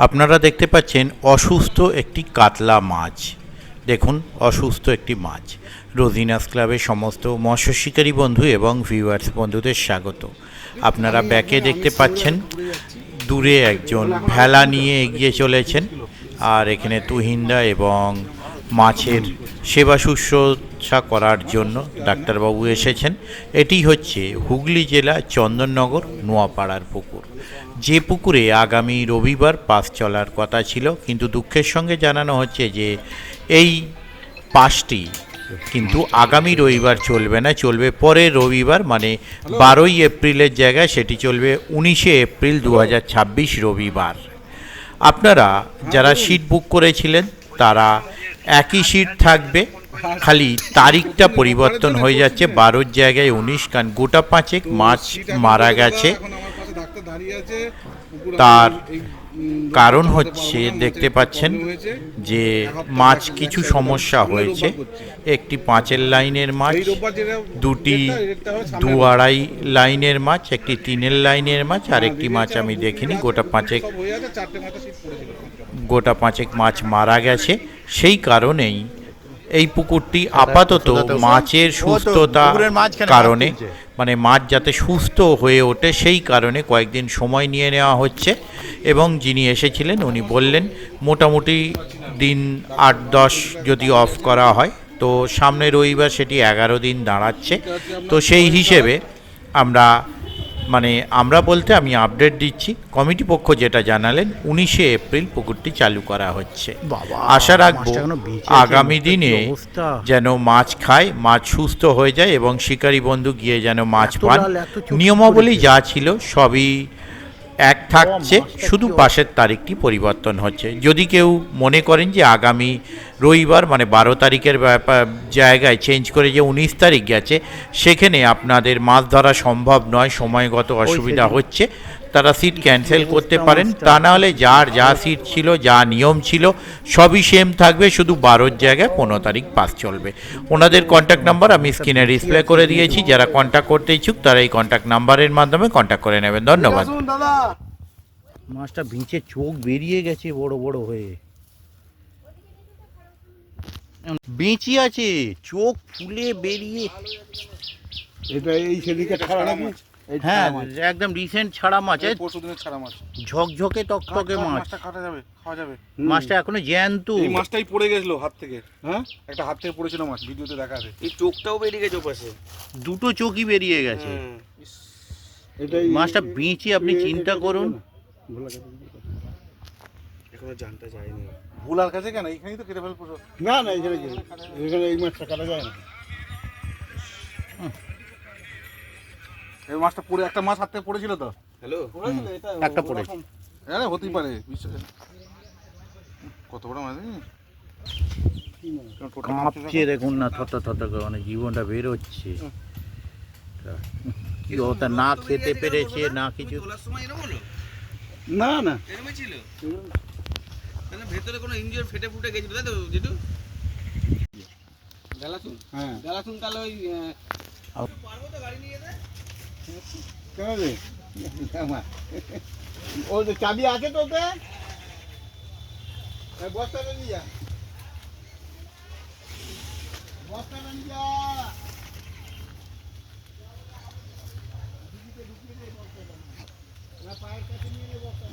আপনারা দেখতে পাচ্ছেন অসুস্থ একটি কাতলা মাছ। দেখুন, অসুস্থ একটি মাছ। রোজিনাস ক্লাবের সমস্ত মৎস্য শিকারী বন্ধু এবং ভিউয়ার্স বন্ধুদের স্বাগত। আপনারা ব্যাকে দেখতে পাচ্ছেন দূরে একজন ভেলা নিয়ে এগিয়ে চলেছেন, আর এখানে তুহিনদা এবং মাছের সেবা শুশ্রূষা করার জন্য ডাক্তারবাবু এসেছেন। এটি হচ্ছে হুগলি জেলা চন্দননগর নোয়াপাড়ার পুকুর, যে পুকুরে আগামী রবিবার পাস চলার কথা ছিল, কিন্তু দুঃখের সঙ্গে জানানো হচ্ছে যে এই পাসটি কিন্তু আগামী রবিবার চলবে না, চলবে পরের রবিবার, মানে 12ই এপ্রিলের জায়গায় সেটি চলবে 19শে এপ্রিল 2026 রবিবার। আপনারা যারা সিট বুক করেছিলেন তারা একই সিট থাকবে, খালি তারিখটা পরিবর্তন হয়ে যাচ্ছে, 12র জায়গায় 19, কারণ গোটা পাঁচেক মাছ মারা গেছে। তার কারণ হচ্ছে দেখতে পাচ্ছেন যে মাছ কিছু সমস্যা হয়েছে। একটি 5 লাইনের মাছ, দুটি 2-2.5 লাইনের মাছ, একটি 3 লাইনের মাছ, আর একটি মাছ আমি দেখিনি। গোটা পাঁচেক মাছ মারা গেছে। সেই কারণেই এই পুকুরটি আপাতত মাছের সুস্থতা কারণে, মানে মাছ যাতে সুস্থ হয়ে ওঠে সেই কারণে কয়েকদিন সময় নিয়ে নেওয়া হচ্ছে। এবং যিনি এসেছিলেন উনি বললেন মোটামুটি দিন 8-10 যদি অফ করা হয় তো সামনে রবিবার সেটি 11 দিন দাঁড়াচ্ছে। তো সেই হিসেবে আমরা বলতে আমি আপডেট দিচ্ছি, কমিটি পক্ষ যেটা জানালেন 19শে এপ্রিল পুকুরটি চালু করা হচ্ছে। আশা রাখবো আগামী দিনে যেন মাছ খায়, মাছ সুস্থ হয়ে যায় এবং শিকারী বন্ধু গিয়ে যেন মাছ পান। নিয়মাবলী যা ছিল সবই এক থাকছে, শুধু পাশের তারিখটি পরিবর্তন হচ্ছে। যদি কেউ মনে করেন যে আগামী রবিবার মানে 12 তারিখের জায়গায় চেঞ্জ করে যে 19 তারিখ গেছে, সেখানে আপনাদের মাছ ধরা সম্ভব নয়, সময়গত অসুবিধা হচ্ছে, তারা সিট ক্যান্সেল করতে পারেন। তা নাহলে যার যা সিট ছিল, যা নিয়ম ছিল সবই সেম থাকবে, শুধু 12র জায়গায় 15 তারিখ পাস চলবে। ওনাদের কন্ট্যাক্ট নাম্বার আমি স্ক্রিনে ডিসপ্লে করে দিয়েছি, যারা কন্ট্যাক্ট করতে ইচ্ছুক তারা এই কন্ট্যাক্ট নাম্বারের মাধ্যমে কন্ট্যাক্ট করে নেবেন। ধন্যবাদ। মাছটা ভিঁচে চোখ বেরিয়ে গেছে বড় বড় হয়ে, বেঁচে আছে, চোখ ফুলে বেরিয়ে। এটা এই সেদিকে ছাড়া নাকি? হ্যাঁ, একদম রিসেন্ট ছাড়া মাছ, পরশুদিনের ছাড়া মাছ, ঝকঝকে তকতকে মাছ। মাছটা কাটা যাবে, খাওয়া যাবে। মাছটা এখনো জ্যান্ত। এই মাছটাই পড়ে গেছিল হাত থেকে। হ্যাঁ, একটা হাত থেকে পড়েছিল মাছ, ভিডিওতে দেখা আছে। এই চোখটাও বেরিয়ে গেছে ওপাশে, দুটো চোখই বেরিয়ে গেছে। এটাই মাছটা বেঁচে আপনি চিন্তা করুন। এখনো জানটা যায়নি। ভুলার কাছে কেন, এইখানেই তো কেটে ফেলবো। না না, এখানে এই মাছটা কাটা যায় না। এই মাছটা পড়ে, একটা মাছ হাত থেকে পড়েছিল তো। হ্যালো, একটা পড়েছে। হ্যাঁ, হতেই পারে। কত বড় মাছ কাঁপছে দেখুন না, থত থত করে, মানে জীবনটা বেরোচ্ছে। কি ওটা না খেতে পেরেছে না কিছু। না না, এরকমই ছিল। তাহলে ভেতরে কোনো ইঞ্জিন ফেটে ফুটে গেছিল, তাই তো যেটু গালাসুন। হ্যাঁ গালাসুন, তাহলে ওই পারবো তো গাড়ি নিয়ে যেতে। কেন রে, ও যে চাবি আছে তো ওতে, বস্তাটা নিয়ে যা, বস্তাটা নিয়ে যা। পায়ের কাছে নিয়ে বস্তা।